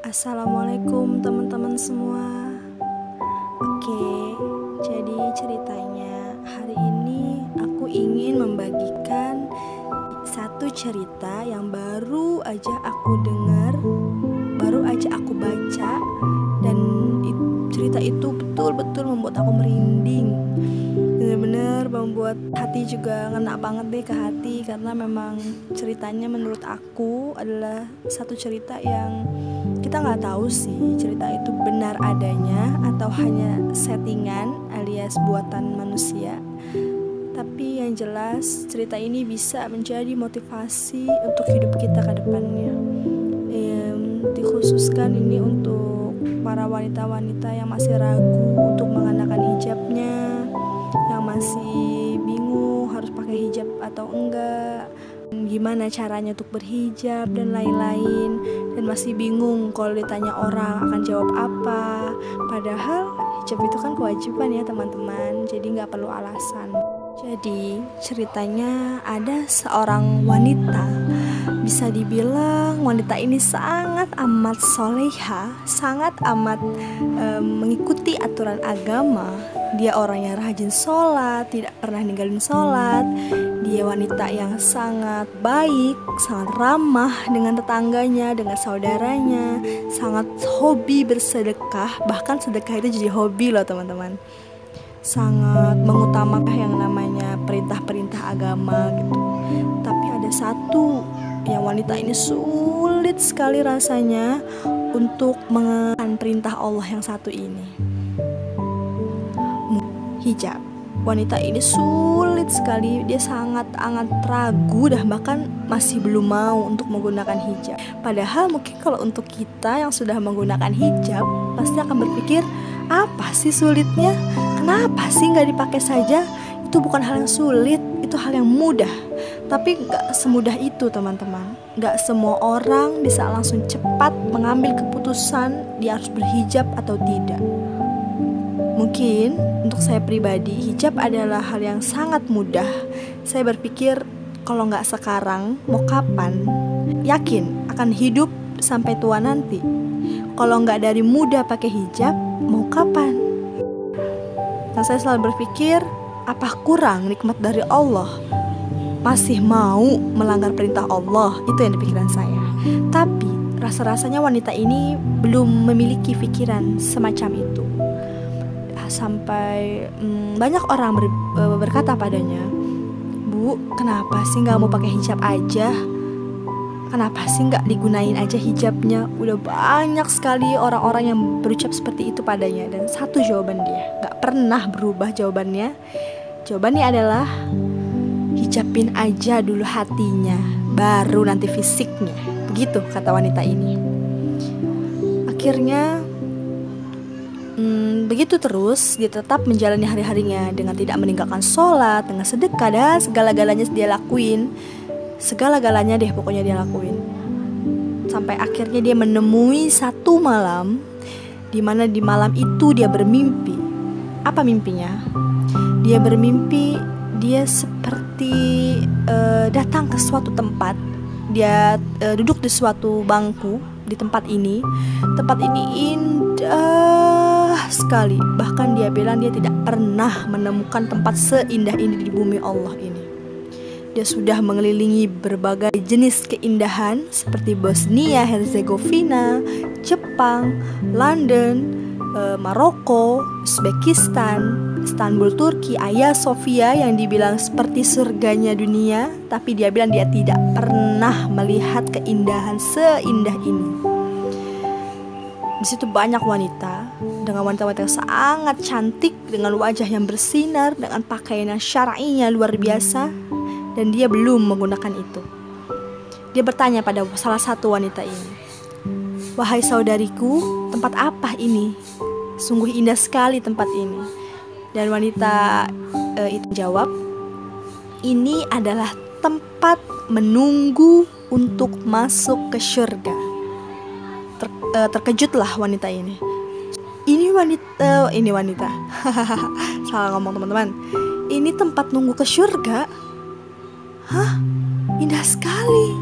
Assalamualaikum teman-teman semua. Oke, jadi ceritanya hari ini aku ingin membagikan satu cerita yang baru aja aku dengar, baru aja aku baca, dan cerita itu betul-betul membuat aku merinding. Benar-benar membuat hati juga ngena banget deh ke hati, karena memang ceritanya menurut aku adalah satu cerita yang kita nggak tahu sih cerita itu benar adanya atau hanya settingan alias buatan manusia. Tapi yang jelas cerita ini bisa menjadi motivasi untuk hidup kita ke depannya. Dikhususkan ini untuk para wanita-wanita yang masih ragu untuk mengenakan hijabnya, yang masih bingung harus pakai hijab atau enggak, gimana caranya untuk berhijab dan lain-lain, dan masih bingung kalau ditanya orang akan jawab apa. Padahal hijab itu kan kewajiban ya teman-teman, jadi gak perlu alasan. Jadi ceritanya ada seorang wanita, bisa dibilang wanita ini sangat amat soleha, sangat amat mengikuti aturan agama. Dia orang yang rajin sholat, tidak pernah ninggalin sholat. Dia wanita yang sangat baik, sangat ramah dengan tetangganya, dengan saudaranya, sangat hobi bersedekah. Bahkan sedekah itu jadi hobi loh teman-teman. Sangat mengutamakan yang namanya perintah-perintah agama gitu. Tapi ada satu yang wanita ini sulit sekali rasanya untuk mengamalkan perintah Allah yang satu ini, hijab. Wanita ini sulit sekali, dia sangat ragu dah, bahkan masih belum mau untuk menggunakan hijab. Padahal mungkin kalau untuk kita yang sudah menggunakan hijab pasti akan berpikir, apa sih sulitnya? Kenapa sih gak dipakai saja? Itu bukan hal yang sulit, itu hal yang mudah. Tapi gak semudah itu teman-teman. Gak semua orang bisa langsung cepat mengambil keputusan dia harus berhijab atau tidak. Mungkin untuk saya pribadi, hijab adalah hal yang sangat mudah. Saya berpikir kalau gak sekarang, mau kapan? Yakin akan hidup sampai tua nanti. Kalau gak dari muda pakai hijab, mau kapan? Dan saya selalu berpikir, apa kurang nikmat dari Allah? Masih mau melanggar perintah Allah? Itu yang di pikiran saya. Tapi rasa-rasanya wanita ini belum memiliki pikiran semacam itu. Sampai banyak orang berkata padanya, "Bu, kenapa sih gak mau pakai hijab aja? Kenapa sih gak digunain aja hijabnya?" Udah banyak sekali orang-orang yang berucap seperti itu padanya. Dan satu jawaban dia, gak pernah berubah jawabannya. Jawabannya adalah, hijabin aja dulu hatinya, baru nanti fisiknya. Begitu kata wanita ini. Akhirnya begitu terus dia tetap menjalani hari-harinya dengan tidak meninggalkan sholat, dengan sedekah, dan segala-galanya dia lakuin. Segala-galanya deh pokoknya dia lakuin. Sampai akhirnya dia menemui satu malam, dimana di malam itu dia bermimpi. Apa mimpinya? Dia bermimpi dia seperti datang ke suatu tempat. Dia duduk di suatu bangku di tempat ini. Tempat ini indah sekali. Bahkan dia bilang dia tidak pernah menemukan tempat seindah ini di bumi Allah ini. Dia sudah mengelilingi berbagai jenis keindahan seperti Bosnia, Herzegovina, Jepang, London, Maroko, Uzbekistan, Istanbul, Turki, Hagia Sophia yang dibilang seperti surganya dunia. Tapi dia bilang dia tidak pernah melihat keindahan seindah ini. Di situ banyak wanita, dengan wanita-wanita yang sangat cantik, dengan wajah yang bersinar, dengan pakaian yang syar'inya luar biasa. Dan dia belum menggunakan itu. Dia bertanya pada salah satu wanita ini, "Wahai saudariku, tempat apa ini? Sungguh indah sekali tempat ini." Dan wanita itu jawab, "Ini adalah tempat menunggu untuk masuk ke surga." Terkejutlah wanita ini. Ini wanita. Salah ngomong teman-teman. Ini tempat nunggu ke surga? Hah? Indah sekali.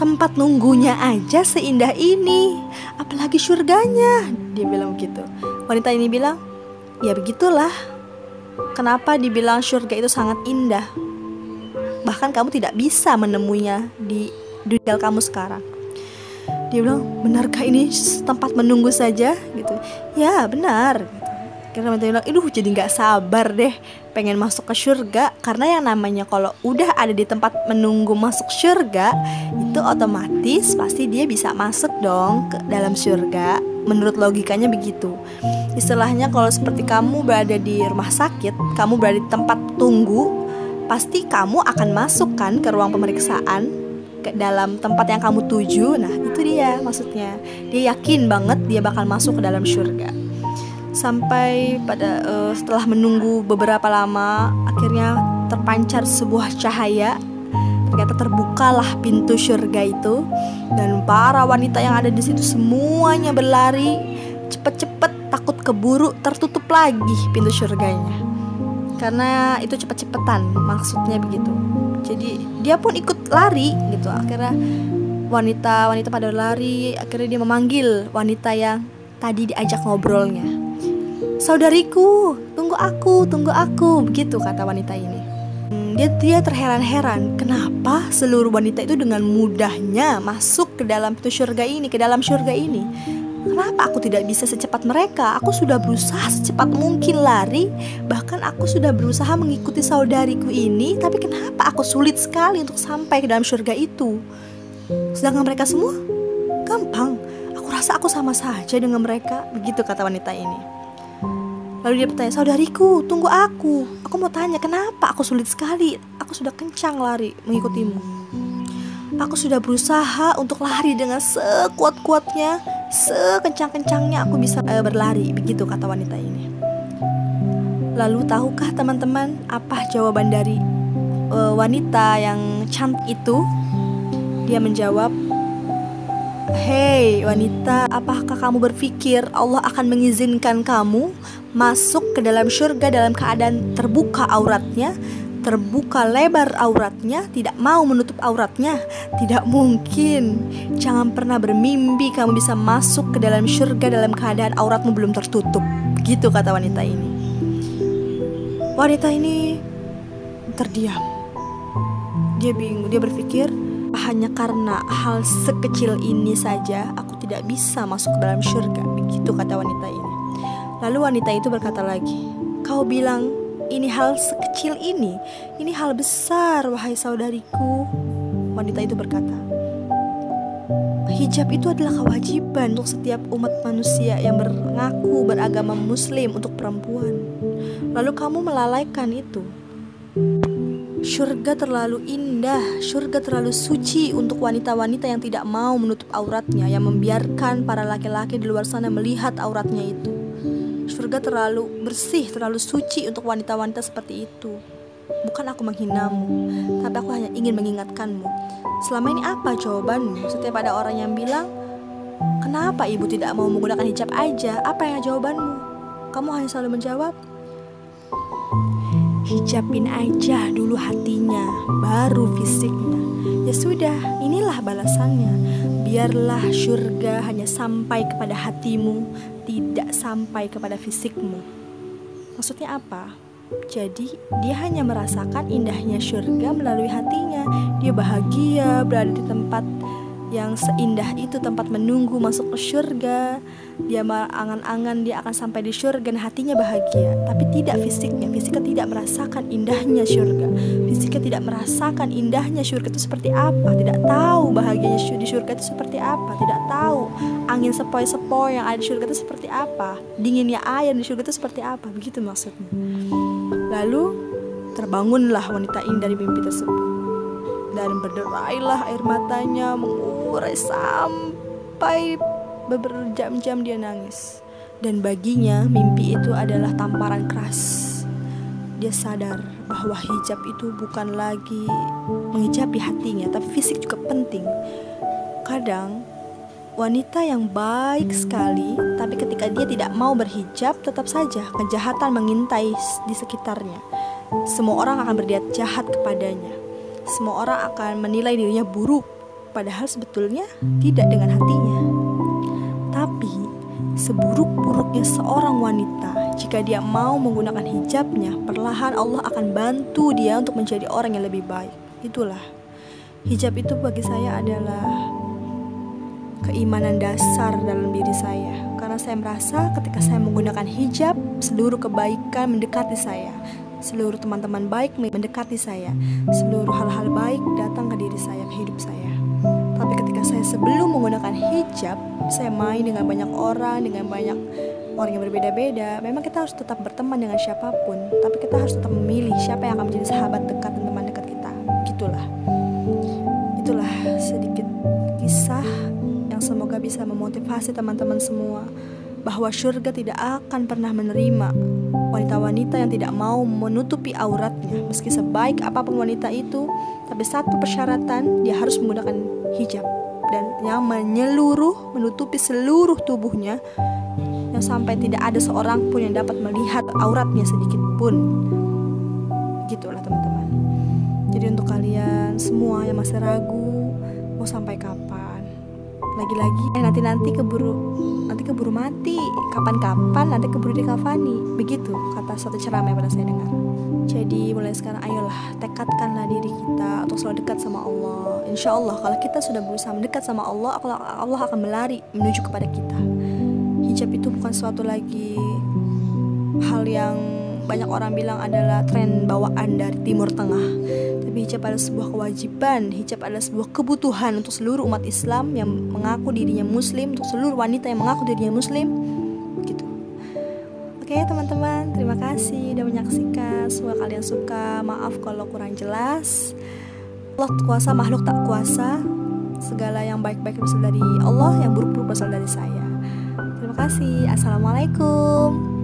Tempat nunggunya aja seindah ini. apalagi surganya, dia bilang begitu. Wanita ini bilang, ya begitulah, kenapa dibilang surga itu sangat indah, bahkan kamu tidak bisa menemuinya di dunia kamu sekarang. Dia bilang, benarkah ini tempat menunggu saja gitu? Ya benar gitu. Karena wanita bilang, jadi gak sabar deh pengen masuk ke surga. Karena yang namanya kalau udah ada di tempat menunggu masuk surga, itu otomatis pasti dia bisa masuk dong ke dalam surga. Menurut logikanya begitu. Istilahnya kalau seperti kamu berada di rumah sakit, kamu berada di tempat tunggu, pasti kamu akan masuk kan ke ruang pemeriksaan, ke dalam tempat yang kamu tuju. Nah itu dia maksudnya. Dia yakin banget dia bakal masuk ke dalam surga. Sampai pada setelah menunggu beberapa lama, akhirnya terpancar sebuah cahaya. Ternyata terbukalah pintu surga itu, dan para wanita yang ada di situ semuanya berlari cepet-cepet, takut keburu tertutup lagi pintu surganya. Karena itu cepet-cepetan, maksudnya begitu. Jadi dia pun ikut lari gitu. Akhirnya wanita pada lari. Akhirnya dia memanggil wanita yang tadi diajak ngobrolnya. Saudariku, tunggu aku, begitu kata wanita ini. Dia terheran-heran, kenapa seluruh wanita itu dengan mudahnya masuk ke dalam pintu surga ini, ke dalam surga ini. Kenapa aku tidak bisa secepat mereka? Aku sudah berusaha secepat mungkin lari, bahkan aku sudah berusaha mengikuti saudariku ini, tapi kenapa aku sulit sekali untuk sampai ke dalam surga itu? Sedangkan mereka semua gampang. Aku rasa aku sama saja dengan mereka, begitu kata wanita ini. Lalu dia bertanya, saudariku, tunggu aku mau tanya, kenapa aku sulit sekali? Aku sudah kencang lari mengikutimu. Aku sudah berusaha untuk lari dengan sekuat-kuatnya, sekencang-kencangnya aku bisa berlari, begitu kata wanita ini. Lalu tahukah teman-teman apa jawaban dari wanita yang cantik itu? Dia menjawab, hei wanita, apakah kamu berpikir Allah akan mengizinkan kamu masuk ke dalam surga dalam keadaan terbuka auratnya, terbuka lebar auratnya, tidak mau menutup auratnya? Tidak mungkin. Jangan pernah bermimpi kamu bisa masuk ke dalam surga dalam keadaan auratmu belum tertutup, begitu kata wanita ini. Wanita ini terdiam. Dia bingung, dia berpikir, hanya karena hal sekecil ini saja aku tidak bisa masuk ke dalam surga, begitu kata wanita ini. Lalu wanita itu berkata lagi, kau bilang ini hal sekecil ini hal besar wahai saudariku. Wanita itu berkata, hijab itu adalah kewajiban untuk setiap umat manusia yang mengaku beragama muslim untuk perempuan. Lalu kamu melalaikan itu. Surga terlalu indah, surga terlalu suci untuk wanita-wanita yang tidak mau menutup auratnya, yang membiarkan para laki-laki di luar sana melihat auratnya itu. Surga terlalu bersih, terlalu suci untuk wanita-wanita seperti itu. Bukan aku menghinamu, tapi aku hanya ingin mengingatkanmu. Selama ini apa jawabanmu? Setiap ada orang yang bilang, kenapa ibu tidak mau menggunakan hijab aja? Apa yang jawabanmu? Kamu hanya selalu menjawab, hijabin aja dulu hatinya, baru fisiknya. Ya sudah, inilah balasannya. Biarlah surga hanya sampai kepada hatimu, tidak sampai kepada fisikmu. Maksudnya apa? Jadi dia hanya merasakan indahnya surga melalui hatinya. Dia bahagia berada di tempat yang seindah itu, tempat menunggu masuk ke surga. Dia angan-angan dia akan sampai di surga dan hatinya bahagia. Tapi tidak fisiknya. Fisiknya tidak merasakan indahnya surga. Fisiknya tidak merasakan indahnya surga itu seperti apa. Tidak tahu bahagianya di surga itu seperti apa. Tidak tahu angin sepoi-sepoi yang ada di surga itu seperti apa. Dinginnya air di surga itu seperti apa. Begitu maksudnya. Lalu terbangunlah wanita ini dari mimpi tersebut, dan berderailah air matanya mengurai sampai berjam-jam dia nangis. Dan baginya mimpi itu adalah tamparan keras. Dia sadar bahwa hijab itu bukan lagi menghijabi hatinya, tapi fisik juga penting. Kadang wanita yang baik sekali, tapi ketika dia tidak mau berhijab, tetap saja kejahatan mengintai di sekitarnya. Semua orang akan berniat jahat kepadanya. Semua orang akan menilai dirinya buruk, padahal sebetulnya tidak dengan hatinya. seburuk-buruknya seorang wanita, jika dia mau menggunakan hijabnya, perlahan Allah akan bantu dia untuk menjadi orang yang lebih baik. Itulah hijab itu bagi saya adalah keimanan dasar dalam diri saya. Karena saya merasa ketika saya menggunakan hijab, seluruh kebaikan mendekati saya, seluruh teman-teman baik mendekati saya, seluruh hal-hal baik datang ke diri saya, ke hidup saya. Tapi ketika saya sebelum menggunakan hijab, saya main dengan banyak orang yang berbeda-beda. Memang kita harus tetap berteman dengan siapapun, tapi kita harus tetap memilih siapa yang akan menjadi sahabat dekat dan teman dekat kita. Itulah sedikit kisah yang semoga bisa memotivasi teman-teman semua bahwa surga tidak akan pernah menerima wanita-wanita yang tidak mau menutupi auratnya. Meski sebaik apapun wanita itu, tapi satu persyaratan, dia harus menggunakan hijab dan yang menutupi seluruh tubuhnya, yang sampai tidak ada seorang pun yang dapat melihat auratnya sedikit pun. Gitulah teman-teman. Jadi untuk kalian semua yang masih ragu mau sampai kapan, lagi-lagi nanti keburu mati, kapan-kapan nanti keburu dikafani. Begitu kata satu ceramah yang pernah saya dengar. Jadi mulai sekarang ayolah tekadkanlah diri kita untuk selalu dekat sama Allah. Insya Allah kalau kita sudah berusaha mendekat sama Allah, Allah akan melari menuju kepada kita. Hijab itu bukan suatu lagi hal yang banyak orang bilang adalah tren bawaan dari Timur Tengah. Tapi hijab adalah sebuah kewajiban, hijab adalah sebuah kebutuhan untuk seluruh umat Islam yang mengaku dirinya muslim, untuk seluruh wanita yang mengaku dirinya muslim. Gitu. Oke teman-teman, terima kasih sudah menyaksikan. Semoga kalian suka. Maaf kalau kurang jelas. Allah kuasa, makhluk tak kuasa. Segala yang baik-baik berasal dari Allah, yang buruk-buruk berasal dari saya. Terima kasih. Assalamualaikum.